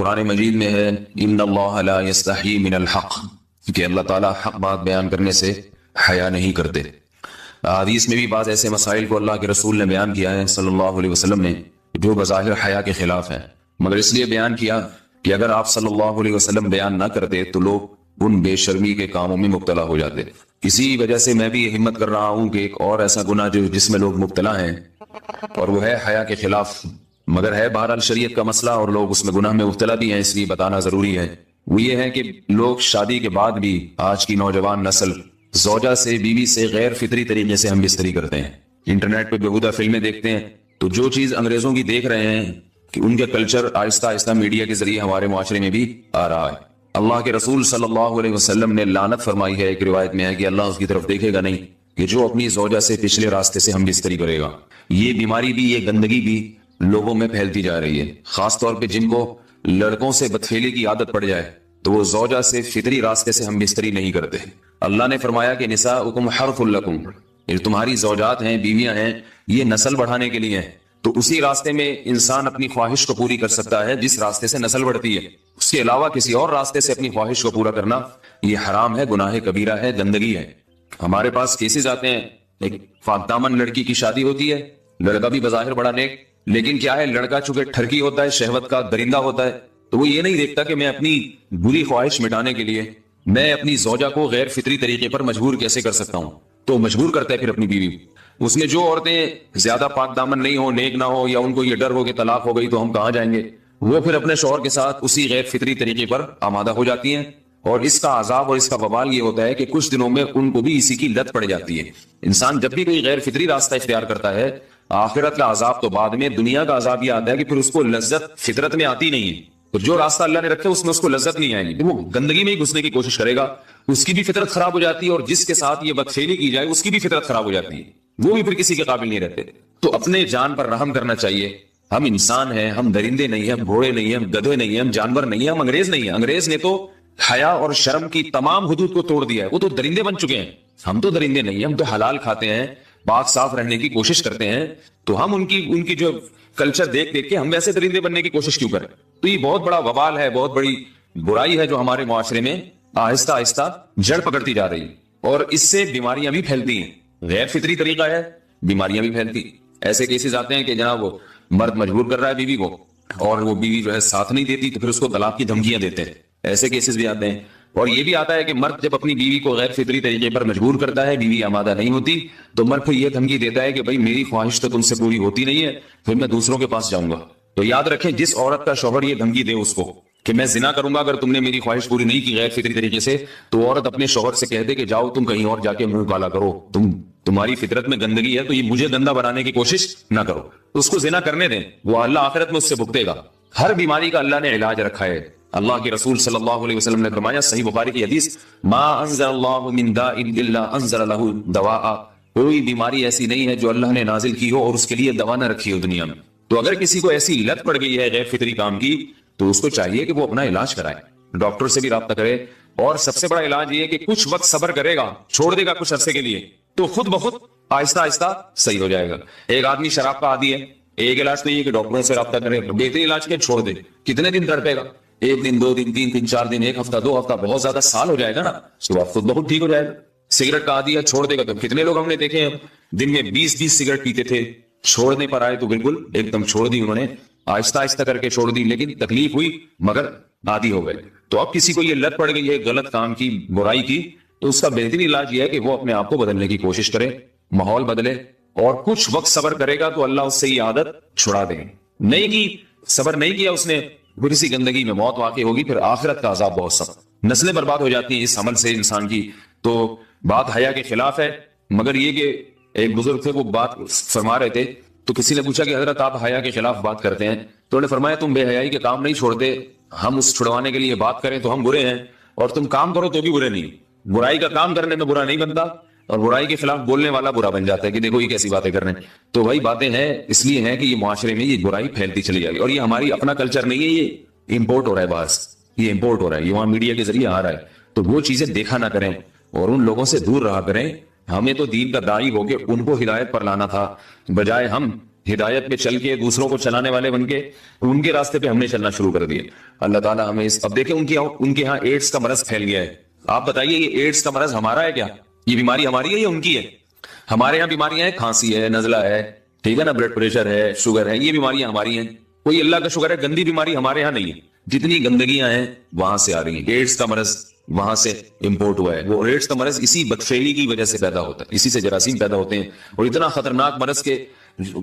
قرآن مجید میں ہے ان اللہ لا یستحی من الحق، کہ اللہ تعالیٰ حق بات بیان کرنے سے حیا نہیں کرتے۔ حدیث میں بھی بعض ایسے مسائل کو اللہ کے رسول نے بیان کیا ہے صلی اللہ علیہ وسلم نے جو بظاہر حیا کے خلاف ہیں، مگر اس لیے بیان کیا کہ اگر آپ صلی اللہ علیہ وسلم بیان نہ کرتے تو لوگ ان بے شرمی کے کاموں میں مبتلا ہو جاتے۔ اسی وجہ سے میں بھی ہمت کر رہا ہوں کہ ایک اور ایسا گناہ جس میں لوگ مبتلا ہیں اور وہ ہے حیا کے خلاف، مگر ہے بہرحال شریعت کا مسئلہ اور لوگ اس میں گناہ میں مبتلا بھی ہیں، اس لیے بتانا ضروری ہے۔ وہ یہ ہے کہ لوگ شادی کے بعد بھی آج کی نوجوان نسل زوجہ سے، بیوی سے غیر فطری طریقے سے ہم بستری کرتے ہیں۔ انٹرنیٹ پہ بےہودہ فلمیں دیکھتے ہیں تو جو چیز انگریزوں کی دیکھ رہے ہیں کہ ان کے کلچر آہستہ آہستہ میڈیا کے ذریعے ہمارے معاشرے میں بھی آ رہا ہے۔ اللہ کے رسول صلی اللہ علیہ وسلم نے لعنت فرمائی ہے، ایک روایت میں ہے کہ اللہ اس کی طرف دیکھے گا نہیں کہ جو اپنی زوجہ سے پچھلے راستے سے ہم بستری کرے گا۔ یہ بیماری بھی، یہ گندگی بھی لوگوں میں پھیلتی جا رہی ہے، خاص طور پہ جن کو لڑکوں سے بدفعلی کی عادت پڑ جائے تو وہ زوجہ سے فطری راستے سے ہم بستری نہیں کرتے۔ اللہ نے فرمایا کہ نساؤکم حرث لکم، یہ تمہاری زوجات ہیں، بیویاں ہیں، یہ نسل بڑھانے کے لیے ہیں۔ تو اسی راستے میں انسان اپنی خواہش کو پوری کر سکتا ہے جس راستے سے نسل بڑھتی ہے، اس کے علاوہ کسی اور راستے سے اپنی خواہش کو پورا کرنا یہ حرام ہے، گناہ کبیرہ ہے، گندگی ہے۔ ہمارے پاس کیسز آتے ہیں، ایک پاک دامن لڑکی کی شادی ہوتی ہے، لڑکا بھی بظاہر بڑا نیک، لیکن کیا ہے، لڑکا چونکہ ٹھرکی ہوتا ہے، شہوت کا درندہ ہوتا ہے، تو وہ یہ نہیں دیکھتا کہ میں اپنی بری خواہش مٹانے کے لیے میں اپنی زوجہ کو غیر فطری طریقے پر مجبور کیسے کر سکتا ہوں، تو مجبور کرتا ہے پھر اپنی بیوی۔ اس میں جو عورتیں زیادہ پاک دامن نہیں ہو، نیک نہ ہو، یا ان کو یہ ڈر ہو کہ طلاق ہو گئی تو ہم کہاں جائیں گے، وہ پھر اپنے شوہر کے ساتھ اسی غیر فطری طریقے پر آمادہ ہو جاتی ہیں، اور اس کا عذاب اور اس کا وبال یہ ہوتا ہے کہ کچھ دنوں میں ان کو بھی اسی کی لت پڑ جاتی ہے۔ انسان جب بھی کوئی غیر فطری راستہ اختیار کرتا ہے، آخرت کا عذاب تو بعد میں، دنیا کا عذاب یہ آتا ہے کہ پھر اس کو لذت فطرت میں آتی نہیں ہے، تو جو راستہ اللہ نے رکھا ہے اس میں اس کو لذت نہیں آئے گی، وہ گندگی میں ہی گھسنے کی کوشش کرے گا، اس کی بھی فطرت خراب ہو جاتی ہے، اور جس کے ساتھ یہ بدفعلی کی جائے اس کی بھی فطرت خراب ہو جاتی ہے، وہ بھی پھر کسی کے قابل نہیں رہتے۔ تو اپنے جان پر رحم کرنا چاہیے۔ ہم انسان ہیں، ہم درندے نہیں ہیں، ہم گھوڑے نہیں ہیں، ہم گدھے نہیں ہیں، ہم جانور نہیں ہیں، ہم انگریز نہیں ہیں۔ انگریز نے تو حیا اور شرم کی تمام حدود کو توڑ دیا ہے، وہ تو درندے بن چکے ہیں۔ ہم تو درندے نہیں ہیں، ہم تو حلال کھاتے ہیں، پاک صاف رہنے کی کوشش کرتے ہیں، تو ہم ان کی جو کلچر دیکھ کے ہم ویسے درندے بننے کی کوشش کیوں کریں؟ تو یہ بہت بڑا وبال ہے، بہت بڑی برائی ہے جو ہمارے معاشرے میں آہستہ آہستہ جڑ پکڑتی جا رہی ہے، اور اس سے بیماریاں بھی پھیلتی ہیں۔ غیر فطری طریقہ ہے، بیماریاں بھی پھیلتی۔ ایسے کیسز آتے ہیں کہ جناب وہ مرد مجبور کر رہا ہے بیوی کو، اور وہ بیوی جو ہے ساتھ نہیں دیتی تو پھر اس کو طلاق کی دھمکیاں دیتے ہیں، ایسے کیسز بھی آتے ہیں۔ اور یہ بھی آتا ہے کہ مرد جب اپنی بیوی کو غیر فطری طریقے پر مجبور کرتا ہے، بیوی آمادہ نہیں ہوتی، تو مرد پھر یہ دھمکی دیتا ہے کہ بھائی میری خواہش تو تم سے پوری ہوتی نہیں ہے، پھر میں دوسروں کے پاس جاؤں گا۔ تو یاد رکھیں، جس عورت کا شوہر یہ دھمکی دے اس کو کہ میں زنا کروں گا اگر تم نے میری خواہش پوری نہیں کی غیر فطری طریقے سے، تو عورت اپنے شوہر سے کہہ دے کہ جاؤ تم کہیں اور جا کے منہ کالا کرو، تمہاری فطرت میں گندگی ہے تو یہ مجھے گندا بنانے کی کوشش نہ کرو، اس کو زنا کرنے دیں، وہ اللہ آخرت میں اس سے بھگتے گا۔ ہر بیماری کا اللہ نے علاج رکھا ہے۔ اللہ کے رسول صلی اللہ علیہ وسلم نے فرمایا، صحیح بخاری کی حدیث، ما انزل اللہ من داء الا انزل له دواء، کوئی بیماری ایسی نہیں ہے جو اللہ نے نازل کی ہو اور اس کے لیے دوا نہ رکھی ہو دنیا میں۔ تو اگر کسی کو ایسی لت پڑ گئی ہے غیر فطری کام کی تو اس کو چاہیے کہ وہ اپنا علاج کرائے، ڈاکٹر سے بھی رابطہ کرے، اور سب سے بڑا علاج یہ ہے کہ کچھ وقت صبر کرے گا، چھوڑ دے گا کچھ عرصے کے لیے، تو خود بخود آہستہ آہستہ صحیح ہو جائے گا۔ ایک آدمی شراب کا عادی ہے، ایک علاج نہیں ہے کہ ڈاکٹروں سے رابطہ کرے، بہترین علاج کے چھوڑ دے، کتنے دن تڑپے گا؟ ایک دن، 2 دن، 3 دن، 4 دن، ایک ہفتہ، 2 ہفتہ، بہت زیادہ سال ہو جائے گا نا، اس کے بعد خود بخود ٹھیک ہو جائے گا۔ سگریٹ کا عادی ہے، چھوڑ دے گا، تو کتنے لوگ ہم نے دیکھے ہیں دن میں 20 سگریٹ پیتے تھے، چھوڑنے پر آئے تو بالکل ایک دم چھوڑ دی انہوں نے، آہستہ آہستہ کر کے چھوڑ دی، لیکن تکلیف ہوئی مگر عادی ہو گئے۔ تو اب کسی کو یہ لت پڑ گئی ہے غلط کام کی، برائی کی، تو اس کا بہترین علاج یہ ہے کہ وہ اپنے آپ کو بدلنے کی کوشش کرے، ماحول بدلے، اور کچھ وقت صبر کرے گا تو اللہ اس سے یہ عادت چھڑا دے۔ نہیں کی، صبر نہیں کیا اس نے، پھر اسی گندگی میں موت واقع ہوگی، پھر آخرت کا عذاب بہت سخت، نسلیں برباد ہو جاتی ہیں اس عمل سے انسان کی۔ تو بات حیا کے خلاف ہے، مگر یہ کہ ایک بزرگ تھے، وہ بات فرما رہے تھے، تو کسی نے پوچھا کہ حضرت آپ حیا کے خلاف بات کرتے ہیں، تو انہوں نے فرمایا تم بے حیائی کے کام نہیں چھوڑتے، ہم اس چھڑوانے کے لیے بات کریں تو ہم برے ہیں، اور تم کام کرو تو بھی برے نہیں۔ برائی کا کام کرنے میں برا نہیں بنتا، اور برائی کے خلاف بولنے والا برا بن جاتا ہے کہ دیکھو یہ کیسی باتیں کر رہے ہیں۔ تو وہی باتیں ہیں، اس لیے ہیں کہ یہ معاشرے میں یہ برائی پھیلتی چلی جائے گی، اور یہ ہماری اپنا کلچر نہیں ہے، یہ امپورٹ ہو رہا ہے باہر سے، یہ امپورٹ ہو رہا ہے، یہ وہاں میڈیا کے ذریعے آ رہا ہے۔ تو وہ چیزیں دیکھا نہ کریں اور ان لوگوں سے دور رہا کریں۔ ہمیں تو دین کا داعی ہو کے ان کو ہدایت پر لانا تھا، بجائے ہم ہدایت پہ چل کے دوسروں کو چلانے والے بن کے ان کے راستے پہ ہم نے چلنا شروع کر دیا. اللہ تعالیٰ ہمیں اب دیکھیں ان کے یہاں ایڈس کا مرض پھیل گیا ہے. آپ بتائیے یہ ایڈس کا مرض ہمارا ہے کیا؟ یہ بیماری ہماری ہے یا ان کی ہے؟ ہمارے یہاں بیماریاں ہیں, کھانسی ہے, نزلہ ہے, ٹھیک ہے نا, بلڈ پریشر ہے, شوگر ہے, یہ بیماریاں ہماری ہیں. کوئی اللہ کا شکر ہے گندی بیماری ہمارے یہاں نہیں ہے. جتنی گندگیاں ہیں وہاں سے آ رہی ہیں. ایڈس کا مرض وہاں سے امپورٹ ہوا ہے. وہ ایڈس کا مرض اسی بدفعلی کی وجہ سے پیدا ہوتا ہے, اسی سے جراثیم پیدا ہوتے ہیں, اور اتنا خطرناک مرض کے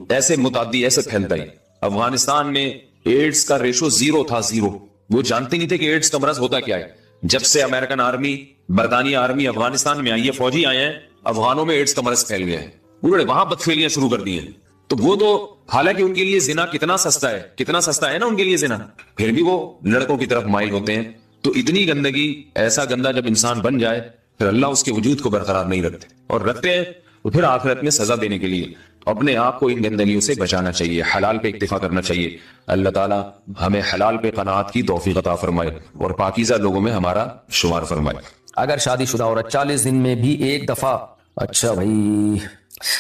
ایسے متعدی ایسے پھیلتا ہے. افغانستان میں ایڈس کا ریشو 0 تھا, 0. وہ جانتے نہیں تھے کہ ایڈس کا مرض ہوتا کیا ہے. جب سے امریکن آرمی, برطانیہ آرمی افغانستان میں آئی ہے, فوجی آئے ہیں, افغانوں میں ایڈس کا مرض پھیل گیا ہے. انہوں نے وہاں بدفعلیاں شروع کر دی ہیں. تو وہ تو حالانکہ ان کے لیے زنا کتنا سستا ہے نا ان کے لیے زنا, پھر بھی وہ لڑکوں کی طرف مائل ہوتے ہیں. تو اتنی گندگی, ایسا گندا جب انسان بن جائے پھر اللہ اس کے وجود کو برقرار نہیں رکھتے, اور رکھتے ہیں تو پھر آخرت میں سزا دینے کے لیے اپنے آپ کو ان گندگیوں سے بچانا چاہیے, حلال پہ اکتفا کرنا چاہیے. اللہ تعالیٰ ہمیں حلال پہ قناعت کی توفیق عطا فرمائے اور پاکیزہ لوگوں میں ہمارا شمار فرمائے. اگر شادی شدہ عورت 40 دن میں بھی ایک دفعہ, اچھا بھائی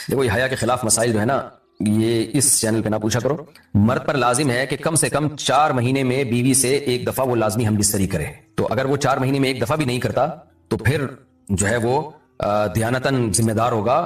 دیکھو یہ حیا کے خلاف مسائل جو ہے نا یہ اس چینل پہ نہ پوچھا کرو. مرد پر لازم ہے کہ کم سے کم 4 مہینے میں بیوی سے ایک دفعہ وہ لازمی ہم بستری کرے. تو اگر وہ 4 مہینے میں ایک دفعہ بھی نہیں کرتا تو پھر جو ہے وہ دیانتاً ذمہ دار ہوگا.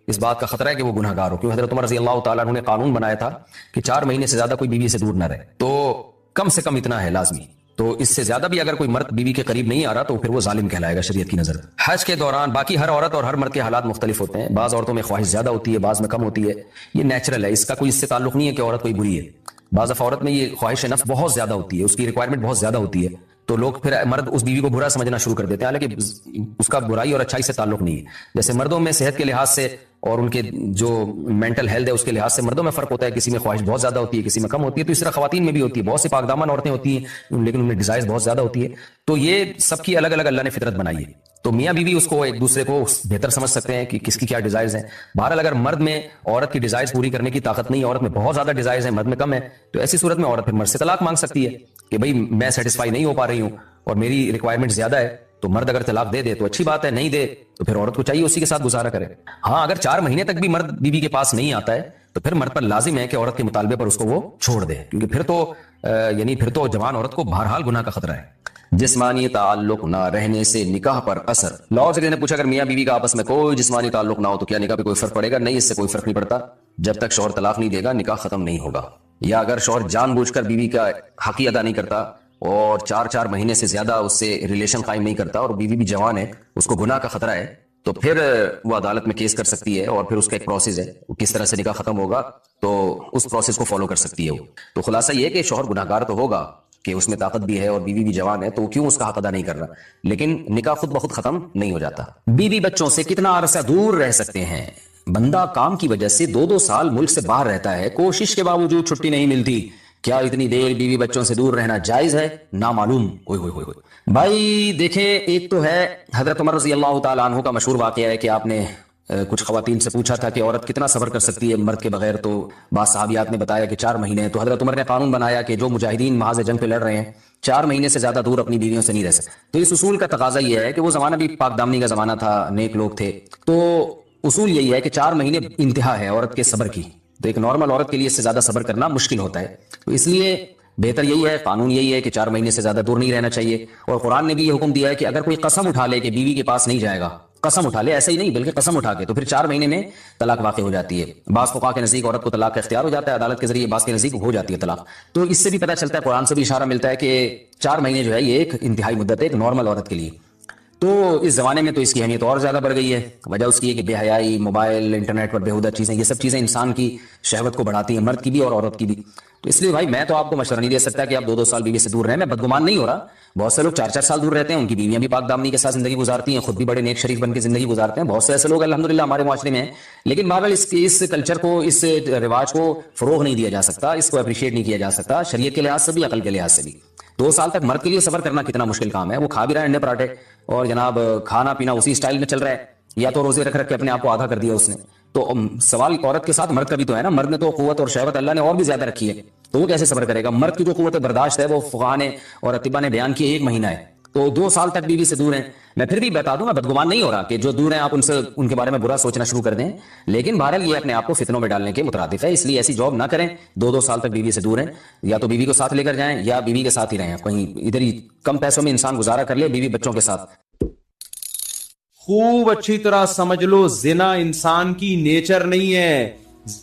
اس بات کا خطرہ ہے کہ وہ گناہ گار ہو, کیونکہ حضرت عمر رضی اللہ تعالیٰ عنہ نے قانون بنایا تھا کہ 4 مہینے سے زیادہ کوئی بیوی سے دور نہ رہے. تو کم سے کم اتنا ہے لازمی. تو اس سے زیادہ بھی اگر کوئی مرد بیوی کے قریب نہیں آ رہا تو پھر وہ ظالم کہلائے گا شریعت کی نظر. حج کے دوران باقی ہر عورت اور ہر مرد کے حالات مختلف ہوتے ہیں. بعض عورتوں میں خواہش زیادہ ہوتی ہے, بعض میں کم ہوتی ہے. یہ نیچرل ہے, اس کا کوئی اس سے تعلق نہیں ہے کہ عورت کوئی بری ہے. بعض دفعہ عورت میں یہ خواہش نفس بہت زیادہ ہوتی ہے, اس کی ریکوائرمنٹ بہت زیادہ ہوتی ہے, تو لوگ پھر مرد اس بیوی کو برا سمجھنا شروع کر دیتے ہیں, حالانکہ اس کا برائی اور اچھائی سے تعلق نہیں ہے. جیسے مردوں میں صحت کے لحاظ سے اور ان کے جو مینٹل ہیلتھ ہے اس کے لحاظ سے مردوں میں فرق ہوتا ہے, کسی میں خواہش بہت زیادہ ہوتی ہے, کسی میں کم ہوتی ہے. تو اس طرح خواتین میں بھی ہوتی ہے, بہت سی پاک دامن عورتیں ہوتی ہیں لیکن ان میں ڈیزائرز بہت زیادہ ہوتی ہے. تو یہ سب کی الگ الگ اللہ نے فطرت بنائی ہے. تو میاں بیوی اس کو ایک دوسرے کو بہتر سمجھ سکتے ہیں کہ کس کی کیا ڈیزائرز ہیں. بہرحال اگر مرد میں عورت کی ڈیزائرز پوری کرنے کی طاقت نہیں, عورت میں بہت زیادہ ڈیزائرز ہیں, مرد میں کم ہے, تو ایسی صورت میں عورت پھر مرد سے طلاق مانگ سکتی ہے کہ بھائی میں سیٹسفائی نہیں ہو پا رہی ہوں اور میری ریکوائرمنٹ زیادہ ہے. تو مرد اگر طلاق دے دے تو اچھی بات ہے, نہیں دے تو پھر عورت کو چاہیے اسی کے ساتھ گزارا کرے. ہاں اگر 4 مہینے تک بھی مرد بیوی کے پاس نہیں آتا ہے تو پھر مرد پر لازم ہے کہ عورت کے مطالبے پر اس کو وہ چھوڑ دے, کیونکہ پھر تو جوان عورت کو بہرحال گناہ کا خطرہ ہے. جسمانی تعلق نہ رہنے سے نکاح پر اثر. لاہور سے کسی نے پوچھا اگر میاں بیوی کا آپس میں کوئی جسمانی تعلق نہ ہو تو کیا نکاح پہ کوئی فرق پڑے گا؟ نہیں, اس سے کوئی فرق نہیں پڑتا. جب تک شوہر طلاق نہیں دے گا نکاح ختم نہیں ہوگا. یا اگر شوہر جان بوجھ کر بیوی کا حق ادا نہیں کرتا اور 4 مہینے سے زیادہ اس سے ریلیشن قائم نہیں کرتا اور بیوی بھی جوان ہے, اس کو گناہ کا خطرہ ہے, تو پھر وہ عدالت میں کیس کر سکتی ہے اور پھر اس کا ایک پروسیس ہے, کس طرح سے نکاح ختم ہوگا تو اس پروسیس کو فالو کر سکتی ہے وہ. تو خلاصہ یہ کہ شوہر گناہ گار تو ہوگا کہ اس میں طاقت بھی ہے اور بیوی بھی جوان ہے, تو وہ کیوں اس کا حق ادا نہیں کر رہا, لیکن نکاح خود بخود ختم نہیں ہو جاتا. بیوی بچوں سے کتنا عرصہ دور رہ سکتے ہیں؟ بندہ کام کی وجہ سے 2 سال ملک سے باہر رہتا ہے, کوشش کے باوجود چھٹی نہیں ملتی, کیا اتنی دیر بیوی بچوں سے دور رہنا جائز ہے؟ نامعلوم. بھائی دیکھیں, ایک تو ہے حضرت عمر رضی اللہ تعالیٰ عنہ کا مشہور واقعہ ہے کہ آپ نے کچھ خواتین سے پوچھا تھا کہ عورت کتنا صبر کر سکتی ہے مرد کے بغیر, تو بعض صحابیات نے بتایا کہ 4 مہینے ہیں. تو حضرت عمر نے قانون بنایا کہ جو مجاہدین محاذ جنگ پہ لڑ رہے ہیں 4 مہینے سے زیادہ دور اپنی بیویوں سے نہیں رہ سکتے. تو اس اصول کا تقاضا یہ ہے کہ وہ زمانہ بھی پاک دامنی کا زمانہ تھا, نیک لوگ تھے, تو اصول یہی ہے کہ 4 مہینے انتہا ہے عورت کے صبر کی. تو ایک نارمل عورت کے لیے اس سے زیادہ صبر کرنا مشکل ہوتا ہے, تو اس لیے بہتر یہی ہے, قانون یہی ہے کہ 4 مہینے سے زیادہ دور نہیں رہنا چاہیے. اور قرآن نے بھی یہ حکم دیا ہے کہ اگر کوئی قسم اٹھا لے کہ بیوی کے پاس نہیں جائے گا, قسم اٹھا لے, ایسا ہی نہیں بلکہ قسم اٹھا کے, تو پھر 4 مہینے میں طلاق واقع ہو جاتی ہے. بعض فقہا کے نزدیک عورت کو طلاق کا اختیار ہو جاتا ہے عدالت کے ذریعے, بعض کے نزدیک ہو جاتی ہے طلاق. تو اس سے بھی پتہ چلتا ہے, قرآن سے بھی اشارہ ملتا ہے کہ 4 مہینے جو ہے یہ ایک انتہائی مدت ہے ایک نارمل عورت کے لیے. تو اس زمانے میں تو اس کی اہمیت اور زیادہ بڑھ گئی ہے. وجہ اس کی ہے کہ بے حیائی, موبائل, انٹرنیٹ پر بےہودہ چیزیں, یہ سب چیزیں انسان کی شہوت کو بڑھاتی ہیں, مرد کی بھی اور عورت کی بھی. تو اس لیے بھائی میں تو آپ کو مشورہ نہیں دے سکتا کہ آپ 2 سال بیوی سے دور رہیں. میں بدگمان نہیں ہو رہا, بہت سے لوگ 4 سال دور رہتے ہیں, ان کی بیویاں بھی پاک دامنی کے ساتھ زندگی گزارتی ہیں, خود بھی بڑے نیک شریف بن کے زندگی گزارتے ہیں. بہت سے ایسے لوگ الحمدللہ ہمارے معاشرے میں ہیں, لیکن بہرحال اس کلچر کو, اس رواج کو فروغ نہیں دیا جا سکتا, اس کو اپریشیٹ نہیں کیا جا سکتا شریعت کے لحاظ سے بھی, عقل کے لحاظ سے بھی. 2 سال تک مرد کے لیے صبر کرنا کتنا مشکل کام ہے. وہ کھا بھی رہا ہے انڈے پراٹھے اور جناب کھانا پینا اسی سٹائل میں چل رہا ہے, یا تو روزے رکھ کے اپنے آپ کو آدھا کر دیا اس نے. تو سوال عورت کے ساتھ مرد کا بھی تو ہے نا, مرد نے تو قوت اور شہوت اللہ نے اور بھی زیادہ رکھی ہے, تو وہ کیسے صبر کرے گا؟ مرد کی جو قوت برداشت ہے وہ فقہاء نے اور اطباء نے بیان کی 1 مہینہ ہے, تو 2 سال تک بیوی سے دور ہیں. میں پھر بھی بتا دوں, میں بدگمان نہیں ہو رہا کہ جو دور ہیں آپ ان سے ان کے بارے میں برا سوچنا شروع کر دیں, لیکن بہرحال یہ اپنے آپ کو فتنوں میں ڈالنے کے مترادف ہے, اس لیے ایسی جاب نہ کریں. 2 سال تک بیوی سے دور ہیں, یا تو بیوی کو ساتھ لے کر جائیں یا بیوی کے ساتھ ہی رہیں. کہیں ادھر ہی کم پیسوں میں انسان گزارا کر لے بیوی بچوں کے ساتھ. خوب اچھی طرح سمجھ لو, زنا انسان کی نیچر نہیں ہے.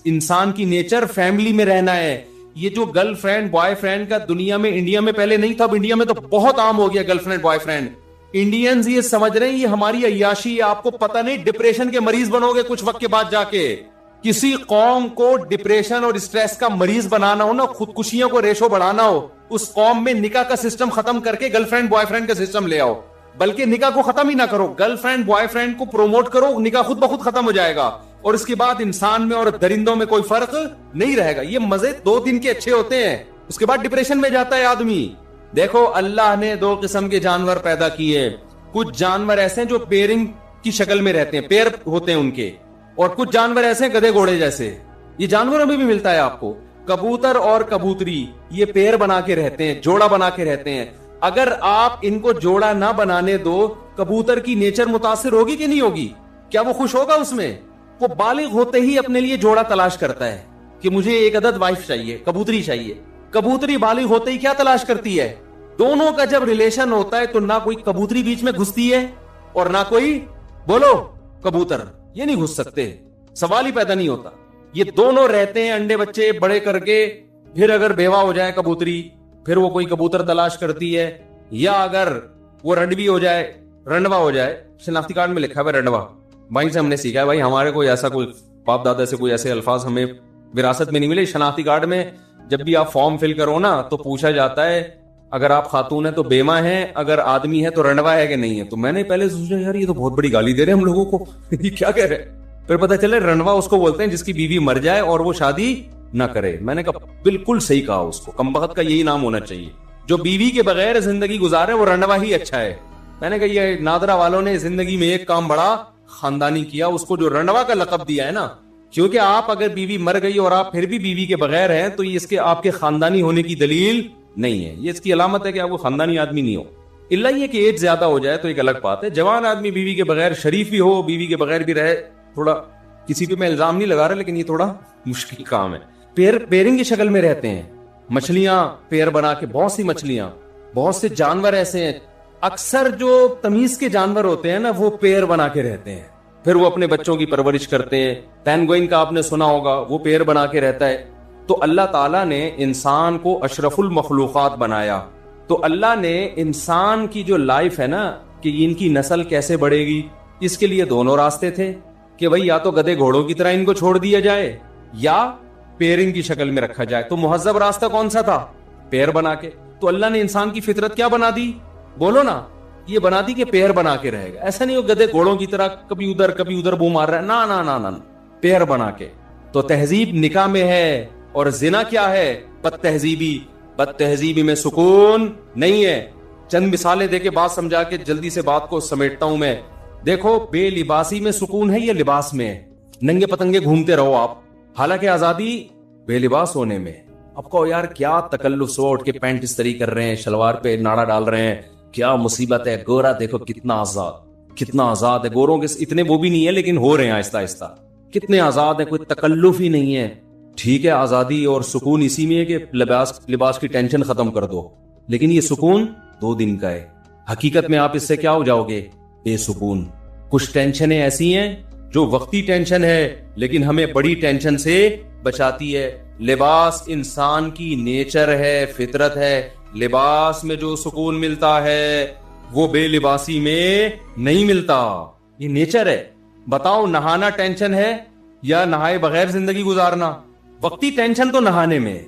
انسان کی نیچر فیملی میں رہنا ہے. یہ جو گرل فرینڈ بوائے فرینڈ کا دنیا میں, انڈیا میں پہلے نہیں تھا, اب انڈیا میں تو بہت عام ہو گیا girl friend boy friend. Indians یہ سمجھ رہے ہیں یہ ہماری عیاشی ہے. آپ کو پتہ نہیں ڈپریشن کے مریض بنو گے کچھ وقت کے بعد جا کے. کسی قوم کو ڈپریشن اور اسٹریس کا مریض بنانا ہو نا, خودکشیوں کو ریشو بڑھانا ہو, اس قوم میں نکاح کا سسٹم ختم کر کے گرل فرینڈ بوائے فرینڈ کا سسٹم لے آؤ. بلکہ نکاح کو ختم ہی نہ کرو, گرل فرینڈ بوائے فرینڈ کو پروموٹ کرو, نکاح خود بخود ختم ہو جائے گا. اور اس کے بعد انسان میں اور درندوں میں کوئی فرق نہیں رہے گا. یہ مزے 2 دن کے اچھے ہوتے ہیں, اس کے بعد ڈپریشن میں جاتا ہے آدمی. دیکھو اللہ نے 2 قسم کے جانور پیدا کیے. کچھ جانور ایسے ہیں جو پیرنگ کی شکل میں رہتے ہیں, پیر ہوتے ہیں ان کے, اور کچھ جانور ایسے ہیں گدھے گھوڑے جیسے. یہ جانوروں میں بھی ملتا ہے آپ کو. کبوتر اور کبوتری یہ پیر بنا کے رہتے ہیں, جوڑا بنا کے رہتے ہیں. اگر آپ ان کو جوڑا نہ بنانے دو, کبوتر کی نیچر متاثر ہوگی کہ نہیں ہوگی؟ کیا وہ خوش ہوگا اس میں؟ وہ بالغ ہوتے ہی اپنے لیے جوڑا تلاش کرتا ہے کہ مجھے ایک عدد وائف چاہیے, کبوتری چاہیے. کبوتری بالغ ہوتے ہی کیا تلاش کرتی ہے؟ دونوں کا جب ریلیشن ہوتا ہے تو نہ کوئی کبوتری بیچ میں گھستی ہے اور نہ کوئی بولو کبوتر. یہ نہیں گھس سکتے, سوال ہی پیدا نہیں ہوتا. یہ دونوں رہتے ہیں انڈے بچے بڑے کر کے. پھر اگر بیوہ ہو جائے کبوتری, پھر وہ کوئی کبوتر تلاش کرتی ہے, یا اگر وہ رنڈوی ہو جائے, رنڈوا ہو جائے. شناختی کارڈ میں لکھا ہے رنڈوا, بھائی سے ہم نے سیکھا ہے. بھائی ہمارے کوئی ایسا کوئی باپ دادا سے کوئی ایسے الفاظ ہمیں وراثت میں نہیں ملے. شناختی کارڈ میں جب بھی آپ فارم فل کرو نا تو پوچھا جاتا ہے اگر آپ خاتون ہیں تو بیمہ ہیں, اگر آدمی ہے تو رنڈوا ہے کہ نہیں ہے. تو میں نے پہلے سوچا یار یہ تو بہت بڑی گالی دے رہے ہیں ہم لوگوں کو, یہ کیا کہہ رہے ہیں. پھر پتہ چلے رنڈوا اس کو بولتے ہیں جس کی بیوی مر جائے اور وہ شادی نہ کرے. میں نے کہا بالکل صحیح کہا, اس کو کمبخت کا یہی نام ہونا چاہیے. جو بیوی کے بغیر زندگی گزارے وہ رنڈوا ہی اچھا ہے. میں نے کہا یہ نادرا والوں نے زندگی میں ایک کام بڑا خاندانی کیا, اس کو جو رنڈوا کا لقب دیا ہے نا. کیونکہ آپ اگر بیوی مر گئی اور آپ پھر بھی بیوی کے بغیر ہیں تو یہ اس کے آپ کے خاندانی ہونے کی دلیل نہیں ہے. یہ اس کی علامت ہے کہ آپ کو خاندانی آدمی نہیں ہو. اللہ یہ کہ ایج زیادہ ہو جائے تو ایک الگ بات ہے. جوان آدمی بیوی کے بغیر شریف بھی ہو, بیوی کے بغیر بھی رہے, تھوڑا کسی پہ میں الزام نہیں لگا رہا لیکن یہ تھوڑا مشکل کام ہے. پیرنگ کی شکل میں رہتے ہیں. مچھلیاں پیر بنا کے, بہت سی مچھلیاں, بہت سے جانور ایسے ہیں. اکثر جو تمیز کے جانور ہوتے ہیں نا وہ پیر بنا کے رہتے ہیں, پھر وہ اپنے بچوں کی پرورش کرتے ہیں. پینگوئن کا آپ نے سنا ہوگا, وہ پیر بنا کے رہتا ہے. تو اللہ تعالیٰ نے انسان کو اشرف المخلوقات بنایا. تو اللہ نے انسان کی جو لائف ہے نا کہ ان کی نسل کیسے بڑھے گی, اس کے لیے 2 راستے تھے کہ بھئی یا تو گدھے گھوڑوں کی طرح ان کو چھوڑ دیا جائے یا پیرنگ کی شکل میں رکھا جائے. تو مہذب راستہ کون سا تھا؟ پیر بنا کے. تو اللہ نے انسان کی فطرت کیا بنا دی؟ بولو نا, یہ بنا دی کہ پیر بنا کے رہے گا. ایسا نہیں ہو گدھے گھوڑوں کی طرح کبھی ادھر بو مار رہا ہے, نا نا نا نا, پیر بنا کے. تو تہذیب نکاح میں ہے, اور زنا کیا ہے؟ بد تہذیبی. بد تہذیبی میں سکون نہیں ہے. چند مثالیں دے کے بات سمجھا کے جلدی سے بات کو سمیٹتا ہوں میں. دیکھو بے لباسی میں سکون ہے یا لباس میں ہے؟ ننگے پتنگے گھومتے رہو آپ, حالانکہ آزادی بے لباس ہونے میں. اب کو یار کیا تکلف, سو اٹھ کے پینٹ استری کر رہے ہیں, شلوار پہ ناڑا ڈال رہے ہیں, کیا مصیبت ہے. گورا دیکھو کتنا آزاد, کتنا آزاد ہے. گوروں کے اتنے وہ بھی نہیں ہے لیکن ہو رہے ہیں آہستہ آہستہ. کتنے آزاد ہیں, کوئی تکلف ہی نہیں ہے. ٹھیک ہے آزادی اور سکون اسی میں ہے کہ لباس کی ٹینشن ختم کر دو, لیکن یہ سکون 2 دن کا ہے. حقیقت میں آپ اس سے کیا ہو جاؤ گے؟ بے سکون. کچھ ٹینشنیں ایسی ہیں جو وقتی ٹینشن ہے لیکن ہمیں بڑی ٹینشن سے بچاتی ہے. لباس انسان کی نیچر ہے, فطرت ہے. لباس میں جو سکون ملتا ہے وہ بے لباسی میں نہیں ملتا, یہ نیچر ہے. بتاؤ نہانا ٹینشن ہے یا نہائے بغیر زندگی گزارنا؟ وقتی ٹینشن تو نہانے میں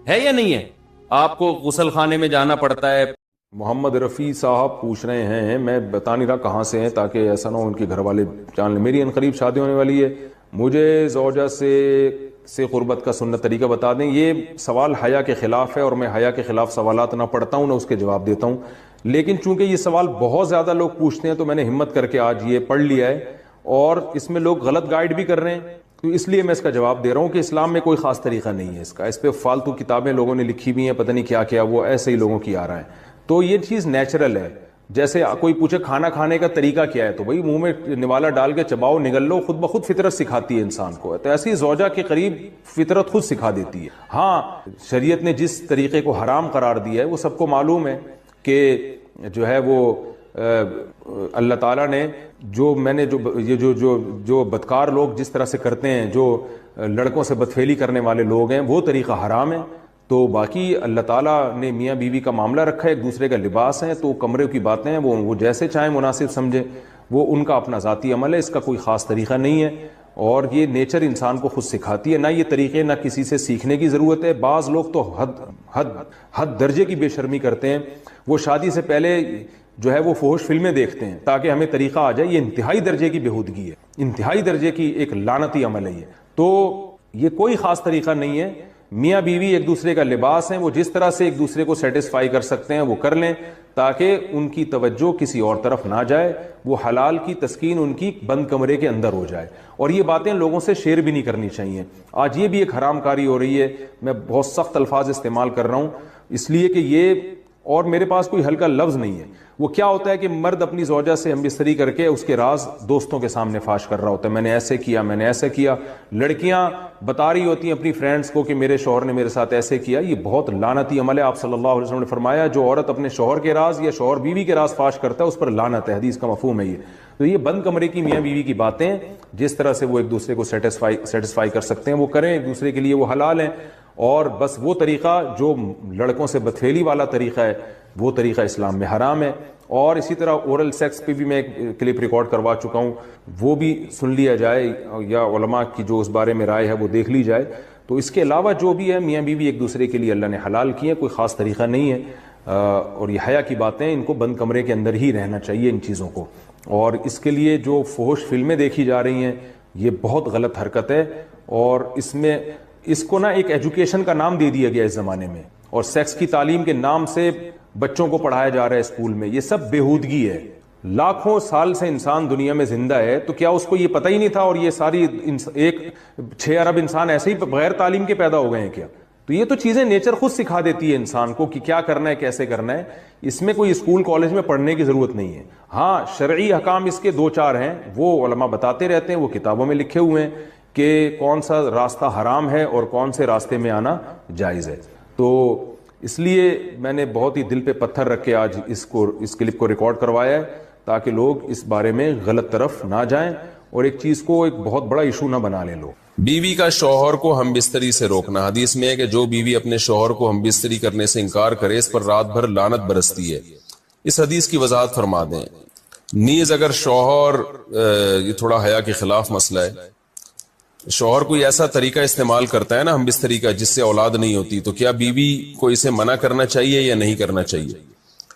ہے یا نہیں ہے؟ آپ کو غسل خانے میں جانا پڑتا ہے. محمد رفیع صاحب پوچھ رہے ہیں, میں بتا نہیں رہا کہاں سے ہیں تاکہ ایسا نہ ہو ان کے گھر والے جان لیں. میری عنقریب شادی ہونے والی ہے, مجھے زوجہ سے قربت کا سنت طریقہ بتا دیں. یہ سوال حیا کے خلاف ہے اور میں حیا کے خلاف سوالات نہ پڑھتا ہوں نہ اس کے جواب دیتا ہوں, لیکن چونکہ یہ سوال بہت زیادہ لوگ پوچھتے ہیں تو میں نے ہمت کر کے آج یہ پڑھ لیا ہے, اور اس میں لوگ غلط گائیڈ بھی کر رہے ہیں, تو اس لیے میں اس کا جواب دے رہا ہوں کہ اسلام میں کوئی خاص طریقہ نہیں ہے اس کا. اس پہ فالتو کتابیں لوگوں نے لکھی بھی ہیں, پتہ نہیں کیا کیا, وہ ایسے ہی لوگوں کی آ رہا ہے. تو یہ چیز نیچرل ہے. جیسے کوئی پوچھے کھانا کھانے کا طریقہ کیا ہے تو بھائی منہ میں نوالا ڈال کے چباؤ نگل لو, خود بخود فطرت سکھاتی ہے انسان کو. تو ایسی زوجہ کے قریب فطرت خود سکھا دیتی ہے. ہاں شریعت نے جس طریقے کو حرام قرار دیا ہے وہ سب کو معلوم ہے کہ جو ہے وہ اللہ تعالیٰ نے جو میں نے جو بدکار لوگ جس طرح سے کرتے ہیں, جو لڑکوں سے بدفعلی کرنے والے لوگ ہیں, وہ طریقہ حرام ہے. تو باقی اللہ تعالیٰ نے میاں بیوی کا معاملہ رکھا ہے, ایک دوسرے کا لباس ہے, تو کمرے کی باتیں ہیں وہ جیسے چاہیں مناسب سمجھیں, وہ ان کا اپنا ذاتی عمل ہے, اس کا کوئی خاص طریقہ نہیں ہے. اور یہ نیچر انسان کو خود سکھاتی ہے, نہ یہ طریقے نہ کسی سے سیکھنے کی ضرورت ہے. بعض لوگ تو حد درجے کی بے شرمی کرتے ہیں, وہ شادی سے پہلے جو ہے وہ فحش فلمیں دیکھتے ہیں تاکہ ہمیں طریقہ آ جائے. یہ انتہائی درجے کی بےہودگی ہے, انتہائی درجے کی ایک لعنتی عمل ہے یہ. تو یہ کوئی خاص طریقہ نہیں ہے. میاں بیوی ایک دوسرے کا لباس ہیں, وہ جس طرح سے ایک دوسرے کو سیٹسفائی کر سکتے ہیں وہ کر لیں تاکہ ان کی توجہ کسی اور طرف نہ جائے, وہ حلال کی تسکین ان کی بند کمرے کے اندر ہو جائے. اور یہ باتیں لوگوں سے شیئر بھی نہیں کرنی چاہیے. آج یہ بھی ایک حرام کاری ہو رہی ہے. میں بہت سخت الفاظ استعمال کر رہا ہوں اس لیے کہ یہ, اور میرے پاس کوئی ہلکا لفظ نہیں ہے. وہ کیا ہوتا ہے کہ مرد اپنی زوجہ سے ہم بستری کر کے اس کے راز دوستوں کے سامنے فاش کر رہا ہوتا ہے, میں نے ایسے کیا, میں نے ایسے کیا. لڑکیاں بتا رہی ہوتی ہیں اپنی فرینڈس کو کہ میرے شوہر نے میرے ساتھ ایسے کیا. یہ بہت لعنتی عمل ہے. آپ صلی اللہ علیہ وسلم نے فرمایا جو عورت اپنے شوہر کے راز یا شوہر بیوی کے راز فاش کرتا ہے اس پر لعنت ہے. حدیث کا مفہوم ہے یہ. تو یہ بند کمرے کی میاں بیوی کی باتیں, جس طرح سے وہ ایک دوسرے کو سیٹسفائی کر سکتے ہیں وہ کریں, ایک دوسرے کے لیے وہ حلال ہیں. اور بس وہ طریقہ جو لڑکوں سے بدفعلی والا طریقہ ہے وہ طریقہ اسلام میں حرام ہے. اور اسی طرح اورل سیکس پہ بھی میں ایک کلپ ریکارڈ کروا چکا ہوں, وہ بھی سن لیا جائے یا علماء کی جو اس بارے میں رائے ہے وہ دیکھ لی جائے. تو اس کے علاوہ جو بھی ہے میاں بیوی ایک دوسرے کے لیے اللہ نے حلال کی ہے, کوئی خاص طریقہ نہیں ہے. اور یہ حیا کی باتیں, ان کو بند کمرے کے اندر ہی رہنا چاہیے ان چیزوں کو. اور اس کے لیے جو فحش فلمیں دیکھی جا رہی ہیں یہ بہت غلط حرکت ہے. اور اس کو نا ایک ایجوکیشن کا نام دے دیا گیا اس زمانے میں, اور سیکس کی تعلیم کے نام سے بچوں کو پڑھایا جا رہا ہے اسکول میں. یہ سب بےہودگی ہے. لاکھوں سال سے انسان دنیا میں زندہ ہے, تو کیا اس کو یہ پتہ ہی نہیں تھا اور یہ ساری 6 ارب انسان ایسے ہی بغیر تعلیم کے پیدا ہو گئے ہیں کیا؟ تو یہ تو چیزیں نیچر خود سکھا دیتی ہے انسان کو کہ کیا کرنا ہے, کیسے کرنا ہے. اس میں کوئی اسکول کالج میں پڑھنے کی ضرورت نہیں ہے. ہاں شرعی احکام اس کے 2-4 ہیں, وہ علماء بتاتے رہتے ہیں, وہ کتابوں میں لکھے ہوئے ہیں کہ کون سا راستہ حرام ہے اور کون سے راستے میں آنا جائز ہے. تو اس لیے میں نے بہت ہی دل پہ پتھر رکھ کے آج اس کلپ کو ریکارڈ کروایا ہے تاکہ لوگ اس بارے میں غلط طرف نہ جائیں اور ایک چیز کو ایک بہت بڑا ایشو نہ بنا لیں لوگ. بیوی کا شوہر کو ہم بستری سے روکنا. حدیث میں ہے کہ جو بیوی اپنے شوہر کو ہم بستری کرنے سے انکار کرے اس پر رات بھر لعنت برستی ہے. اس حدیث کی وضاحت فرما دیں. نیز اگر شوہر, یہ تھوڑا حیا کے خلاف مسئلہ ہے, شوہر کوئی ایسا طریقہ استعمال کرتا ہے نا ہم بستری کا جس سے اولاد نہیں ہوتی, تو کیا بیوی کو اسے منع کرنا چاہیے یا نہیں کرنا چاہیے؟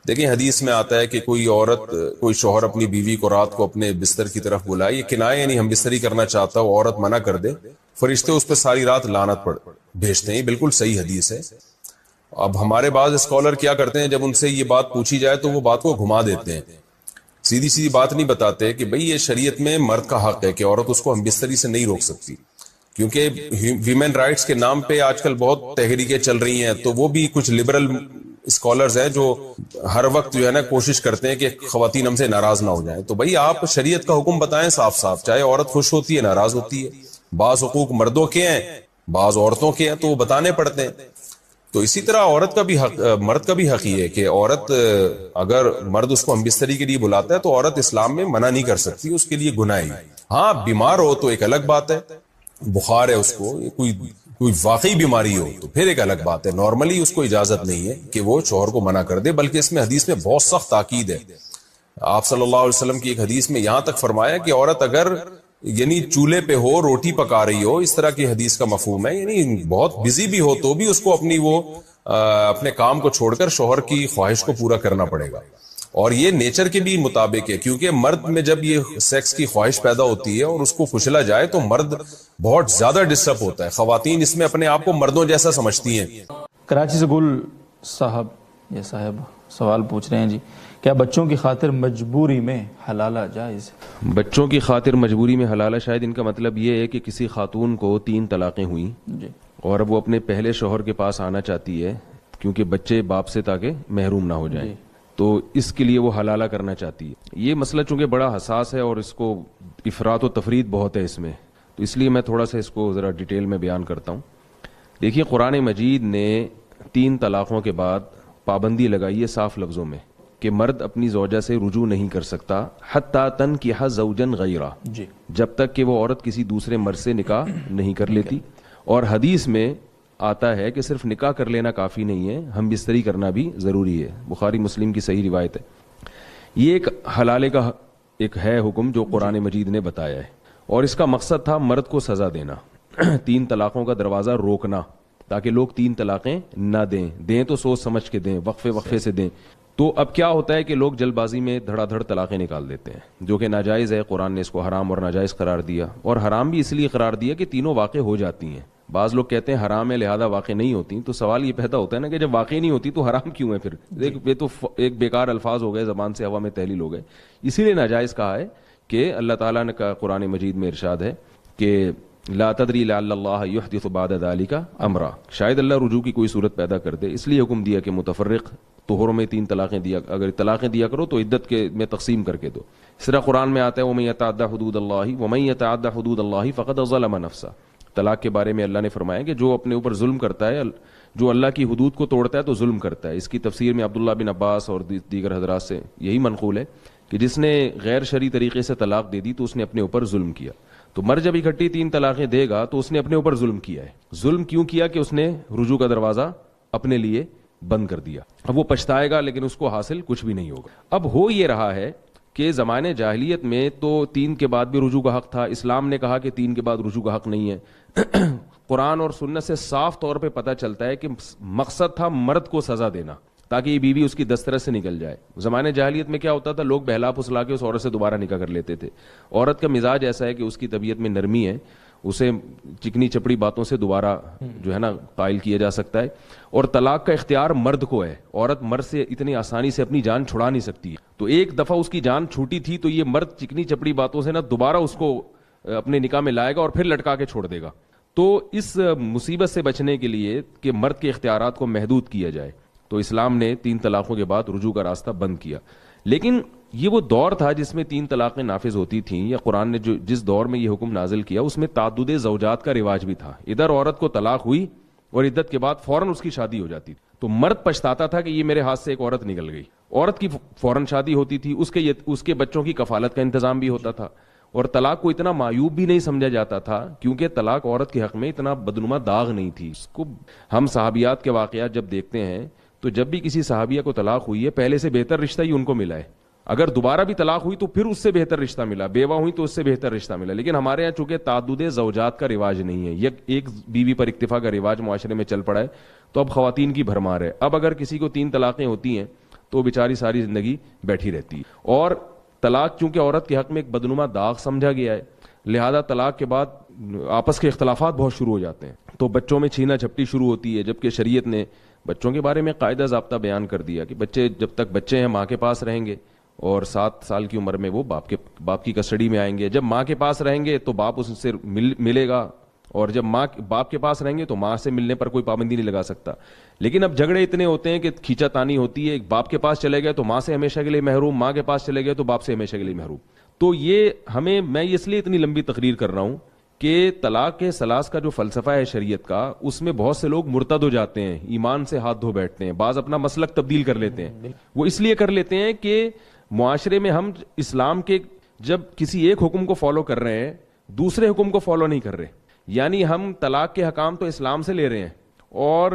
دیکھیں حدیث میں آتا ہے کہ کوئی شوہر اپنی بیوی کو رات کو اپنے بستر کی طرف بلائے, یہ کنایہ یعنی ہم بستری کرنا چاہتا ہو, عورت منع کر دے, فرشتے اس پہ ساری رات لعنت بھیجتے ہیں. یہ بالکل صحیح حدیث ہے. اب ہمارے بعض اسکالر کیا کرتے ہیں, جب ان سے یہ بات پوچھی جائے تو وہ بات کو گھما دیتے ہیں, سیدھی بات نہیں بتاتے کہ بھئی یہ شریعت میں مرد کا حق ہے کہ عورت اس کو ہم بستری سے نہیں روک سکتی. کیونکہ ویمن رائٹس کے نام پہ آج کل بہت تحریکیں چل رہی ہیں, تو وہ بھی کچھ لبرل اسکالرز ہیں جو ہر وقت جو ہے نا کوشش کرتے ہیں کہ خواتین ہم سے ناراض نہ ہو جائیں. تو بھئی آپ شریعت کا حکم بتائیں صاف, چاہے عورت خوش ہوتی ہے ناراض ہوتی ہے. بعض حقوق مردوں کے ہیں بعض عورتوں کے ہیں تو وہ بتانے پڑتے ہیں. تو اسی طرح عورت کا بھی حق, مرد کا بھی حق یہ ہے کہ عورت اگر مرد اس کو ہم بستری کے لیے بلاتا ہے تو عورت اسلام میں منع نہیں کر سکتی, اس کے لیے گناہ ہے. ہاں بیمار ہو تو ایک الگ بات ہے, بخار ہے اس کو, کوئی واقعی بیماری ہو تو پھر ایک الگ بات ہے. نارملی اس کو اجازت نہیں ہے کہ وہ شوہر کو منع کر دے, بلکہ اس میں حدیث میں بہت سخت تاکید ہے. آپ صلی اللہ علیہ وسلم کی ایک حدیث میں یہاں تک فرمایا کہ عورت اگر یعنی چولہے پہ ہو, روٹی پکا رہی ہو, اس طرح کی حدیث کا مفہوم ہے, یعنی بہت بزی بھی ہو تو بھی اس کو اپنے کام کو چھوڑ کر شوہر کی خواہش کو پورا کرنا پڑے گا. اور یہ نیچر کے بھی مطابق ہے, کیونکہ مرد میں جب یہ سیکس کی خواہش پیدا ہوتی ہے اور اس کو کچلا جائے تو مرد بہت زیادہ ڈسٹرب ہوتا ہے. خواتین اس میں اپنے آپ کو مردوں جیسا سمجھتی ہیں. کراچی سے گل صاحب یا صاحب سوال پوچھ رہے ہیں جی, کیا بچوں کی خاطر مجبوری میں حلالہ جائز ہے؟ بچوں کی خاطر مجبوری میں حلالہ, شاید ان کا مطلب یہ ہے کہ کسی خاتون کو 3 طلاقیں ہوئیں جی, اور اب وہ اپنے پہلے شوہر کے پاس آنا چاہتی ہے کیونکہ بچے باپ سے تاکہ محروم نہ ہو جائیں. تو اس کے لیے وہ حلالہ کرنا چاہتی ہے. یہ مسئلہ چونکہ بڑا حساس ہے اور اس کو افراط و تفرید بہت ہے اس میں، تو اس لیے میں تھوڑا سا اس کو ذرا ڈیٹیل میں بیان کرتا ہوں. دیکھیے قرآن مجید نے 3 طلاقوں کے بعد پابندی لگائی ہے صاف لفظوں میں کہ مرد اپنی زوجہ سے رجوع نہیں کر سکتا حتی تنکح زوجا غیرہ، جب تک کہ وہ عورت کسی دوسرے مرد سے نکاح نہیں کر لیتی. اور حدیث میں آتا ہے کہ صرف نکاح کر لینا کافی نہیں ہے، ہم بستری کرنا بھی ضروری ہے. بخاری مسلم کی صحیح روایت ہے. یہ ایک حلالے کا ایک ہے حکم جو قرآن مجید نے بتایا ہے، اور اس کا مقصد تھا مرد کو سزا دینا، 3 طلاقوں کا دروازہ روکنا تاکہ لوگ 3 طلاقیں نہ دیں تو سوچ سمجھ کے دیں، وقفے سے دیں. تو اب کیا ہوتا ہے کہ لوگ جلد بازی میں دھڑا دھڑ طلاقیں نکال دیتے ہیں، جو کہ ناجائز ہے. قرآن نے اس کو حرام اور ناجائز قرار دیا، اور حرام بھی اس لیے قرار دیا کہ تینوں واقع ہو جاتی ہیں. بعض لوگ کہتے ہیں حرام ہے لہذا واقع نہیں ہوتی، تو سوال یہ پیدا ہوتا ہے نا کہ جب واقع نہیں ہوتی تو حرام کیوں ہے؟ پھر یہ تو ایک بیکار الفاظ ہو گئے، زبان سے ہوا میں تحلیل ہو گئے. اسی لیے ناجائز کہا ہے کہ اللہ تعالیٰ نے کہا قرآن مجید میں ارشاد ہے کہ لا تدری لعل اللہ یحدث بعد ذلک امرا، شاید اللہ رجوع کی کوئی صورت پیدا کر دے، اس لیے حکم دیا کہ متفرق طہروں میں 3 طلاقیں دیا، اگر طلاقیں دیا کرو تو عدت کے میں تقسیم کر کے دو. اس طرح قرآن میں آتا ہے ومن یتعدى حدود اللہ ومن یتعدى حدود اللہ فقد ظلم نفسہ. طلاق کے بارے میں اللہ نے فرمایا کہ جو اپنے اوپر ظلم کرتا ہے، جو اللہ کی حدود کو توڑتا ہے تو ظلم کرتا ہے. اس کی تفسیر میں عبداللہ بن عباس اور دیگر حضرات سے یہی منقول ہے کہ جس نے غیر شرعی طریقے سے طلاق دے دی تو اس نے اپنے اوپر ظلم کیا. تو مرد جب اکٹھی 3 طلاقیں دے گا تو اس نے اپنے اوپر ظلم کیا ہے. ظلم کیوں کیا؟ کہ اس نے رجوع کا دروازہ اپنے لیے بند کر دیا. اب وہ پچھتائے گا لیکن اس کو حاصل کچھ بھی نہیں ہوگا. اب ہو یہ رہا ہے کہ زمانے جاہلیت میں تو 3 کے بعد بھی رجوع کا حق تھا. اسلام نے کہا کہ 3 کے بعد رجوع کا حق نہیں ہے. قرآن اور سنت سے صاف طور پہ پتہ چلتا ہے کہ مقصد تھا مرد کو سزا دینا تاکہ یہ بیوی اس کی دسترس سے نکل جائے. زمانے جاہلیت میں کیا ہوتا تھا؟ لوگ بہلا پھسلا کے اس عورت سے دوبارہ نکاح کر لیتے تھے. عورت کا مزاج ایسا ہے کہ اس کی طبیعت میں نرمی ہے، اسے چکنی چپڑی باتوں سے دوبارہ جو ہے نا قائل کیا جا سکتا ہے. اور طلاق کا اختیار مرد کو ہے، عورت مرد سے اتنی آسانی سے اپنی جان چھڑا نہیں سکتی ہے. تو ایک دفعہ اس کی جان چھوٹی تھی تو یہ مرد چکنی چپڑی باتوں سے نا دوبارہ اس کو اپنے نکاح میں لائے گا اور پھر لٹکا کے چھوڑ دے گا. تو اس مصیبت سے بچنے کے لیے کہ مرد کے اختیارات کو محدود کیا جائے تو اسلام نے 3 طلاقوں کے بعد رجوع کا راستہ بند کیا. لیکن یہ وہ دور تھا جس میں 3 طلاقیں نافذ ہوتی تھیں، یا قرآن نے جس دور میں یہ حکم نازل کیا اس میں تعدد زوجات کا رواج بھی تھا. ادھر عورت کو طلاق ہوئی اور عدت کے بعد فوراً اس کی شادی ہو جاتی تھی تو مرد پچھتاتا تھا کہ یہ میرے ہاتھ سے ایک عورت نکل گئی. عورت کی فوراً شادی ہوتی تھی، اس کے بچوں کی کفالت کا انتظام بھی ہوتا تھا. اور طلاق کو اتنا معیوب بھی نہیں سمجھا جاتا تھا کیونکہ طلاق عورت کے حق میں اتنا بدنما داغ نہیں تھی. اس کو ہم صحابیات کے واقعات جب دیکھتے ہیں تو جب بھی کسی صحابیہ کو طلاق ہوئی ہے پہلے سے بہتر رشتہ ہی ان کو ملا ہے. اگر دوبارہ بھی طلاق ہوئی تو پھر اس سے بہتر رشتہ ملا، بیوہ ہوئی تو اس سے بہتر رشتہ ملا. لیکن ہمارے یہاں چونکہ تعدد زوجات کا رواج نہیں ہے، ایک بیوی پر اکتفا کا رواج معاشرے میں چل پڑا ہے، تو اب خواتین کی بھرمار ہے. اب اگر کسی کو 3 طلاقیں ہوتی ہیں تو بیچاری ساری زندگی بیٹھی رہتی ہے. اور طلاق چونکہ عورت کے حق میں ایک بدنما داغ سمجھا گیا ہے، لہذا طلاق کے بعد آپس کے اختلافات بہت شروع ہو جاتے ہیں، تو بچوں میں چھینا جھپٹی شروع ہوتی ہے. جبکہ شریعت نے بچوں کے بارے میں قاعدہ ضابطہ بیان کر دیا کہ بچے جب تک بچے ہیں ماں کے پاس رہیں گے اور 7 سال کی عمر میں وہ باپ کی کسٹڈی میں آئیں گے. جب ماں کے پاس رہیں گے تو باپ اس سے ملے گا، اور جب باپ کے پاس رہیں گے تو ماں سے ملنے پر کوئی پابندی نہیں لگا سکتا. لیکن اب جھگڑے اتنے ہوتے ہیں کہ کھینچا تانی ہوتی ہے، باپ کے پاس چلے گئے تو ماں سے ہمیشہ کے لیے محروم، ماں کے پاس چلے گئے تو باپ سے ہمیشہ کے لیے محروم. تو یہ میں اس لیے اتنی لمبی تقریر کر رہا ہوں کہ طلاق کے ثلاث کا جو فلسفہ ہے شریعت کا، اس میں بہت سے لوگ مرتد ہو جاتے ہیں، ایمان سے ہاتھ دھو بیٹھتے ہیں، بعض اپنا مسلک تبدیل کر لیتے ہیں. وہ اس لیے کر لیتے ہیں کہ معاشرے میں ہم اسلام کے جب کسی ایک حکم کو فالو کر رہے ہیں دوسرے حکم کو فالو نہیں کر رہے. یعنی ہم طلاق کے حکام تو اسلام سے لے رہے ہیں اور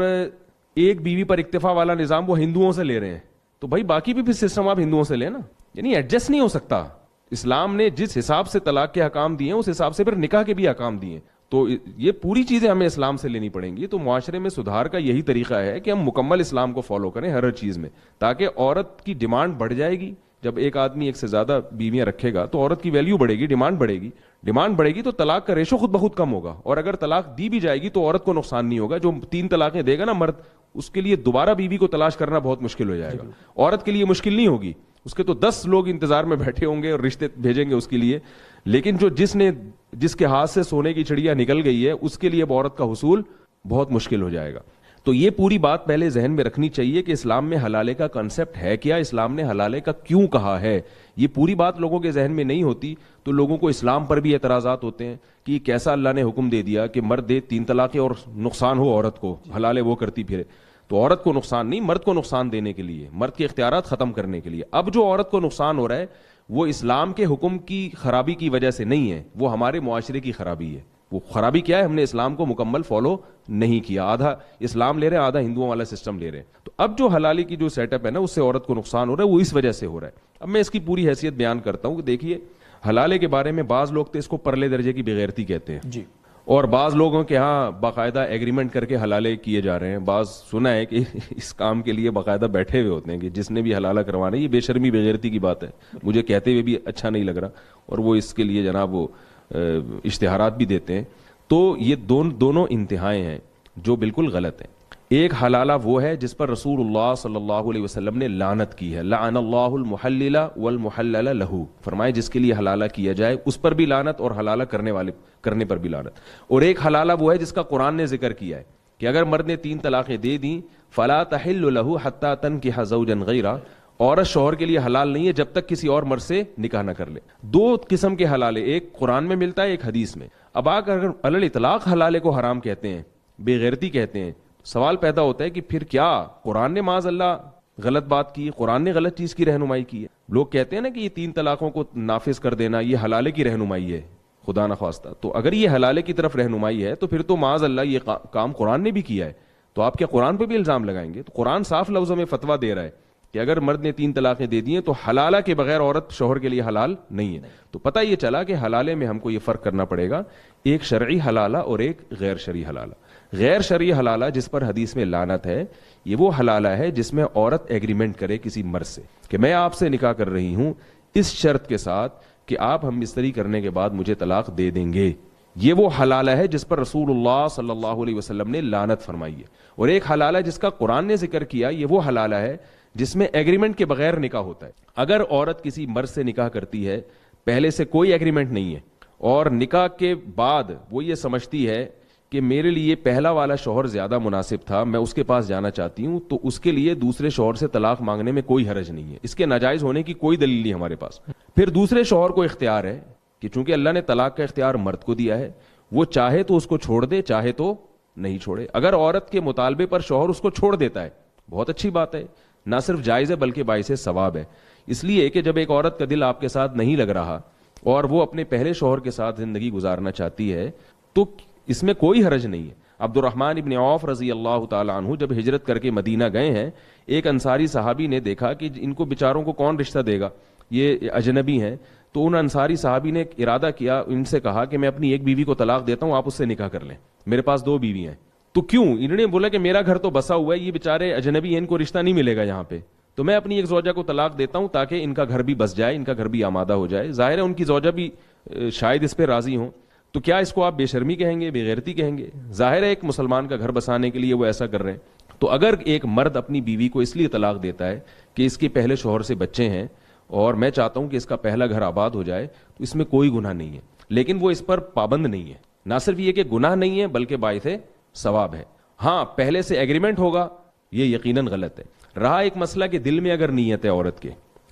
ایک بیوی پر اکتفا والا نظام وہ ہندوؤں سے لے رہے ہیں، تو بھائی باقی بھی سسٹم آپ ہندوؤں سے لیں نا. یعنی ایڈجسٹ نہیں ہو سکتا. اسلام نے جس حساب سے طلاق کے حکام دیے ہیں اس حساب سے پھر نکاح کے بھی حکام دیے ہیں. تو یہ پوری چیزیں ہمیں اسلام سے لینی پڑیں گی. تو معاشرے میں سدھار کا یہی طریقہ ہے کہ ہم مکمل اسلام کو فالو کریں ہر چیز میں، تاکہ عورت کی ڈیمانڈ بڑھ جائے گی. جب ایک آدمی ایک سے زیادہ بیویاں رکھے گا تو عورت کی ویلیو بڑھے گی، ڈیمانڈ بڑھے گی تو طلاق کا ریشو خود بخود کم ہوگا. اور اگر طلاق دی بھی جائے گی تو عورت کو نقصان نہیں ہوگا. جو 3 طلاقیں دے گا نا مرد، اس کے لیے دوبارہ بیوی کو تلاش کرنا بہت مشکل ہو جائے گا. عورت کے لیے مشکل نہیں ہوگی، اس کے تو 10 لوگ انتظار میں بیٹھے ہوں گے اور رشتے بھیجیں گے اس کے لیے. لیکن جس کے ہاتھ سے سونے کی چڑیا نکل گئی ہے اس کے لیے اب عورت کا حصول بہت مشکل ہو جائے گا. تو یہ پوری بات پہلے ذہن میں رکھنی چاہیے کہ اسلام میں حلالے کا کنسپٹ ہے کیا, اسلام نے حلالے کا کیوں کہا ہے. یہ پوری بات لوگوں کے ذہن میں نہیں ہوتی تو لوگوں کو اسلام پر بھی اعتراضات ہوتے ہیں کہ یہ کیسا اللہ نے حکم دے دیا کہ مرد دے 3 طلاقیں اور نقصان ہو عورت کو, حلالے وہ کرتی پھرے. تو عورت کو نقصان نہیں, مرد کو نقصان دینے کے لیے, مرد کے اختیارات ختم کرنے کے لیے. اب جو عورت کو نقصان ہو رہا ہے وہ اسلام کے حکم کی خرابی کی وجہ سے نہیں ہے, وہ ہمارے معاشرے کی خرابی ہے. وہ خرابی کیا ہے, ہم نے اسلام کو مکمل فالو نہیں کیا, آدھا اسلام لے رہے ہیں, آدھا ہندوؤں والا سسٹم لے رہے ہیں. تو اب جو حلالی کی جو سیٹ اپ ہے نا, اس سے عورت کو نقصان ہو رہا ہے, وہ اس وجہ سے ہو رہا ہے. اب میں اس کی پوری حیثیت بیان کرتا ہوں کہ دیکھیے حلالے کے بارے میں بعض لوگ تو اس کو پرلے درجے کی بغیرتی کہتے ہیں جی, اور بعض لوگوں کے ہاں باقاعدہ ایگریمنٹ کر کے حلالے کیے جا رہے ہیں. بعض سنا ہے کہ اس کام کے لیے باقاعدہ بیٹھے ہوئے ہوتے ہیں کہ جس نے بھی حلالہ کروانا ہے. یہ بے شرمی بغیرتی کی بات ہے, مجھے کہتے ہوئے بھی اچھا نہیں لگ رہا, اور وہ اس کے لیے جناب وہ اشتہارات بھی دیتے ہیں. تو یہ دونوں انتہائیں ہیں جو بالکل غلط ہیں. ایک حلالہ وہ ہے جس پر رسول اللہ صلی اللہ علیہ وسلم نے لعنت کی ہے, لعن اللہ المحلل والمحلل لہ, فرمائے جس کے لیے حلالہ کیا جائے اس پر بھی لعنت اور حلالہ کرنے پر بھی لعنت. اور ایک حلالہ وہ ہے جس کا قرآن نے ذکر کیا ہے کہ اگر مرد نے 3 طلاقیں دے دیں فلا تحل لہ حتی تنکح زوجا غیرہ, عورت شوہر کے لیے حلال نہیں ہے جب تک کسی اور مرد سے نکاح نہ کر لے. 2 قسم کے حلالے, ایک قرآن میں ملتا ہے, ایک حدیث میں. اب اگر علی الاطلاق حلالے کو حرام کہتے ہیں, بے غیرتی کہتے ہیں, سوال پیدا ہوتا ہے کہ پھر کیا قرآن نے معاذ اللہ غلط بات کی, قرآن نے غلط چیز کی رہنمائی کی ہے. لوگ کہتے ہیں نا کہ یہ 3 طلاقوں کو نافذ کر دینا یہ حلالے کی رہنمائی ہے, خدا نخواستہ. تو اگر یہ حلالے کی طرف رہنمائی ہے تو پھر تو معاذ اللہ یہ کام قرآن نے بھی کیا ہے, تو آپ کیا قرآن پہ بھی الزام لگائیں گے؟ تو قرآن صاف لفظوں میں فتویٰ دے رہا ہے کہ اگر مرد نے 3 طلاقیں دے دی ہیں تو حلالہ کے بغیر عورت شوہر کے لیے حلال نہیں ہے. تو پتہ یہ چلا کہ حلالے میں ہم کو یہ فرق کرنا پڑے گا, ایک شرعی حلالہ اور ایک غیر شرعی حلالہ. غیر شرعی حلالہ جس پر حدیث میں لعنت ہے, یہ وہ حلالہ ہے جس میں عورت ایگریمنٹ کرے کسی مرد سے کہ میں آپ سے نکاح کر رہی ہوں اس شرط کے ساتھ کہ آپ ہم بستری کرنے کے بعد مجھے طلاق دے دیں گے. یہ وہ حلالہ ہے جس پر رسول اللہ صلی اللہ علیہ وسلم نے لعنت فرمائی ہے. اور ایک حلالہ جس کا قرآن نے ذکر کیا, یہ وہ حلالہ ہے جس میں ایگریمنٹ کے بغیر نکاح ہوتا ہے. اگر عورت کسی مرد سے نکاح کرتی ہے, پہلے سے کوئی ایگریمنٹ نہیں ہے, اور نکاح کے بعد وہ یہ سمجھتی ہے کہ میرے لیے پہلا والا شوہر زیادہ مناسب تھا, میں اس کے پاس جانا چاہتی ہوں, تو اس کے لیے دوسرے شوہر سے طلاق مانگنے میں کوئی حرج نہیں ہے. اس کے ناجائز ہونے کی کوئی دلیل نہیں ہمارے پاس. پھر دوسرے شوہر کو اختیار ہے کہ چونکہ اللہ نے طلاق کا اختیار مرد کو دیا ہے, وہ چاہے تو اس کو چھوڑ دے, چاہے تو نہیں چھوڑے. اگر عورت کے مطالبے پر شوہر اس کو چھوڑ دیتا ہے, بہت اچھی بات ہے, نہ صرف جائز ہے بلکہ باعث ثواب ہے. اس لیے کہ جب ایک عورت کا دل آپ کے ساتھ نہیں لگ رہا اور وہ اپنے پہلے شوہر کے ساتھ زندگی گزارنا چاہتی ہے تو اس میں کوئی حرج نہیں ہے. عبد الرحمن ابن عوف رضی اللہ تعالی عنہ جب ہجرت کر کے مدینہ گئے ہیں, ایک انصاری صحابی نے دیکھا کہ ان کو بیچاروں کو کون رشتہ دے گا, یہ اجنبی ہیں. تو ان انصاری صحابی نے ارادہ کیا, ان سے کہا کہ میں اپنی ایک بیوی کو طلاق دیتا ہوں, آپ اس سے نکاح کر لیں, میرے پاس 2 بیوی ہیں. تو کیوں؟ انہوں نے بولا کہ میرا گھر تو بسا ہوا ہے, یہ بیچارے اجنبی ہیں, ان کو رشتہ نہیں ملے گا یہاں پہ, تو میں اپنی ایک زوجہ کو طلاق دیتا ہوں تاکہ ان کا گھر بھی بس جائے, ان کا گھر بھی آمادہ ہو جائے. ظاہر ہے ان کی زوجہ بھی شاید اس پہ راضی ہوں. تو کیا اس کو آپ بے شرمی کہیں گے, بے غیرتی کہیں گے؟ ظاہر ہے ایک مسلمان کا گھر بسانے کے لیے وہ ایسا کر رہے ہیں. تو اگر ایک مرد اپنی بیوی کو اس لیے طلاق دیتا ہے کہ اس کے پہلے شوہر سے بچے ہیں اور میں چاہتا ہوں کہ اس کا پہلا گھر آباد ہو جائے, تو اس میں کوئی گناہ نہیں ہے. لیکن وہ اس پر پابند نہیں ہے. نہ صرف یہ کہ گناہ نہیں ہے بلکہ باعث ثواب ہے. ہاں پہلے سے ایگریمنٹ ہوگا, یہ یقیناً غلط ہے. رہا ایک مسئلہ کہ دل میں اگر نیت ہے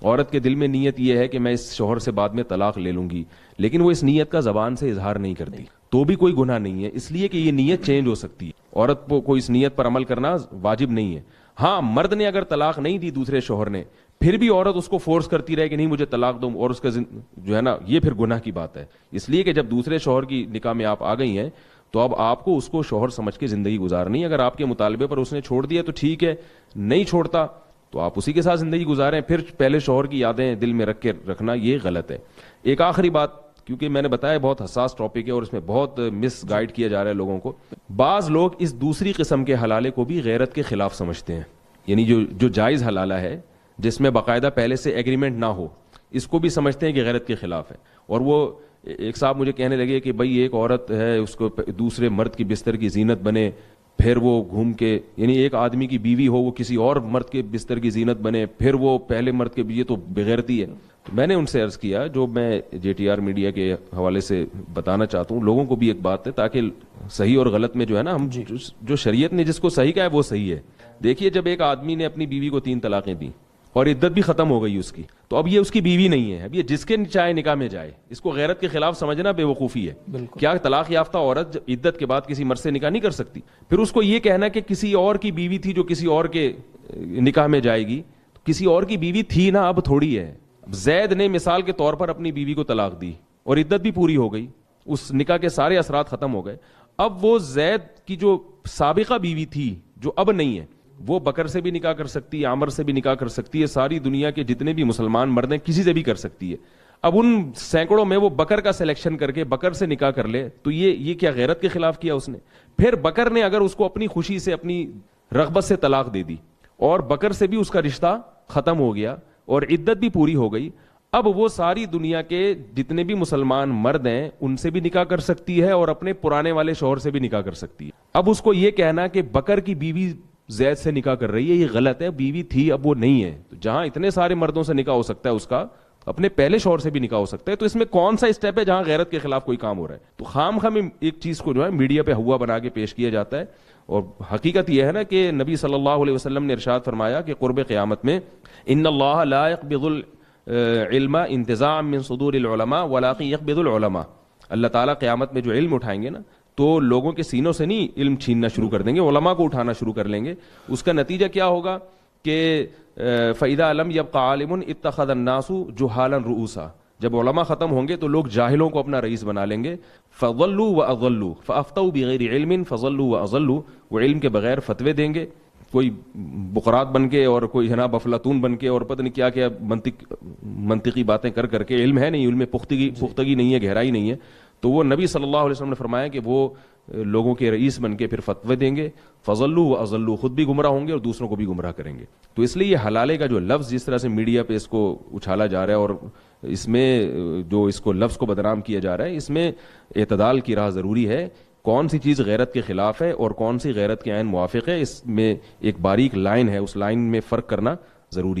عورت کے دل میں نیت یہ ہے کہ میں اس شوہر سے بعد میں طلاق لے لوں گی, لیکن وہ اس نیت کا زبان سے اظہار نہیں کرتی, تو بھی کوئی گناہ نہیں ہے, اس لیے کہ یہ نیت چینج ہو سکتی ہے. عورت کو اس نیت پر عمل کرنا واجب نہیں ہے. ہاں مرد نے اگر طلاق نہیں دی دوسرے شوہر نے, پھر بھی عورت اس کو فورس کرتی رہے کہ نہیں مجھے طلاق دو, اور اس کا جو ہے نا یہ پھر گناہ کی بات ہے. اس لیے کہ جب دوسرے شوہر کی نکاح میں آپ آ گئی ہیں تو اب آپ کو اس کو شوہر سمجھ کے زندگی گزارنی. اگر آپ کے مطالبے پر اس نے چھوڑ دیا تو ٹھیک ہے, نہیں چھوڑتا تو آپ اسی کے ساتھ زندگی گزاریں. پھر پہلے شوہر کی یادیں دل میں رکھ کے رکھنا یہ غلط ہے. ایک آخری بات, کیونکہ میں نے بتایا بہت حساس ٹاپک ہے اور اس میں بہت مس گائیڈ کیا جا رہا ہے لوگوں کو. بعض لوگ اس دوسری قسم کے حلالے کو بھی غیرت کے خلاف سمجھتے ہیں, یعنی جو جائز حلالہ ہے جس میں باقاعدہ پہلے سے ایگریمنٹ نہ ہو, اس کو بھی سمجھتے ہیں کہ غیرت کے خلاف ہے. اور وہ ایک صاحب مجھے کہنے لگے کہ بھائی ایک عورت ہے, اس کو دوسرے مرد کی بستر کی زینت بنے, پھر وہ گھوم کے, یعنی ایک آدمی کی بیوی ہو وہ کسی اور مرد کے بستر کی زینت بنے, پھر وہ پہلے مرد کے, یہ تو بغیرتی ہے. میں نے ان سے عرض کیا جو میں جے ٹی آر میڈیا کے حوالے سے بتانا چاہتا ہوں لوگوں کو بھی ایک بات ہے تاکہ صحیح اور غلط میں جو ہے نا ہم جو شریعت نے جس کو صحیح کہا ہے وہ صحیح ہے. دیکھیے جب ایک آدمی نے اپنی بیوی کو 3 طلاقیں دی اور عدت بھی ختم ہو گئی اس کی, تو اب یہ اس کی بیوی نہیں ہے, اب یہ جس کے چاہے نکاح میں جائے. اس کو غیرت کے خلاف سمجھنا بے وقوفی ہے. کیا طلاق یافتہ عورت عدت کے بعد کسی مرد سے نکاح نہیں کر سکتی؟ پھر اس کو یہ کہنا کہ کسی اور کی بیوی تھی جو کسی اور کے نکاح میں جائے گی, کسی اور کی بیوی تھی نا, اب تھوڑی ہے. زید نے مثال کے طور پر اپنی بیوی کو طلاق دی اور عدت بھی پوری ہو گئی, اس نکاح کے سارے اثرات ختم ہو گئے. اب وہ زید کی جو سابقہ بیوی تھی جو اب نہیں ہے, وہ بکر سے بھی نکاح کر سکتی ہے, عامر سے بھی نکاح کر سکتی ہے, ساری دنیا کے جتنے بھی مسلمان مرد ہیں کسی سے بھی کر سکتی ہے. اب ان سینکڑوں میں وہ بکر کا سلیکشن کر کے بکر سے نکاح کر لے تو یہ کیا غیرت کے خلاف کیا اس نے؟ پھر بکر نے اگر اس کو اپنی خوشی سے اپنی رغبت سے طلاق دے دی اور بکر سے بھی اس کا رشتہ ختم ہو گیا اور عدت بھی پوری ہو گئی, اب وہ ساری دنیا کے جتنے بھی مسلمان مرد ہیں ان سے بھی نکاح کر سکتی ہے اور اپنے پرانے والے شوہر سے بھی نکاح کر سکتی ہے. اب اس کو یہ کہنا کہ بکر کی بیوی زید سے نکاح کر رہی ہے یہ غلط ہے, بیوی تھی اب وہ نہیں ہے. تو جہاں اتنے سارے مردوں سے نکاح ہو سکتا ہے اس کا اپنے پہلے شوہر سے بھی نکاح ہو سکتا ہے. تو اس میں کون سا اسٹیپ ہے جہاں غیرت کے خلاف کوئی کام ہو رہا ہے؟ تو خام ایک چیز کو جو ہے میڈیا پہ ہوا بنا کے پیش کیا جاتا ہے. اور حقیقت یہ ہے نا کہ نبی صلی اللہ علیہ وسلم نے ارشاد فرمایا کہ قرب قیامت میں ان اللہ لا يقبض العلم انتزاعا من صدور العلماء ولكن يقبض العلماء. اللہ تعالیٰ قیامت میں جو علم اٹھائیں گے نا تو لوگوں کے سینوں سے نہیں علم چھیننا شروع کر دیں گے, علماء کو اٹھانا شروع کر لیں گے. اس کا نتیجہ کیا ہوگا کہ فَإِذَا لَمْ يَبْقَ عَالِمٌ اتَّخَذَ النَّاسُ جُهَالًا رُؤُوسًا, جب علماء ختم ہوں گے تو لوگ جاہلوں کو اپنا رئیس بنا لیں گے. فَضَلُّوا وَأَضَلُّوا فَأَفْتَوْا بِغَيْرِ عِلْمٍ فَضَلُّوا وَأَضَلُّوا, وہ علم کے بغیر فتوے دیں گے, کوئی بقرات بن کے اور کوئی جناب افلاطون بن کے اور پتہ نہیں کیا کیا منطقی باتیں کر کے, علم ہے نہیں, علم میں پختگی نہیں ہے, گہرائی نہیں ہے. تو وہ نبی صلی اللہ علیہ وسلم نے فرمایا کہ وہ لوگوں کے رئیس بن کے پھر فتوے دیں گے. فضلوا واضلوا, خود بھی گمراہ ہوں گے اور دوسروں کو بھی گمراہ کریں گے. تو اس لیے یہ حلالے کا جو لفظ جس طرح سے میڈیا پہ اس کو اچھالا جا رہا ہے اور اس میں جو اس کو لفظ کو بدنام کیا جا رہا ہے, اس میں اعتدال کی راہ ضروری ہے. کون سی چیز غیرت کے خلاف ہے اور کون سی غیرت کے عین موافق ہے, اس میں ایک باریک لائن ہے, اس لائن میں فرق کرنا ضروری ہے.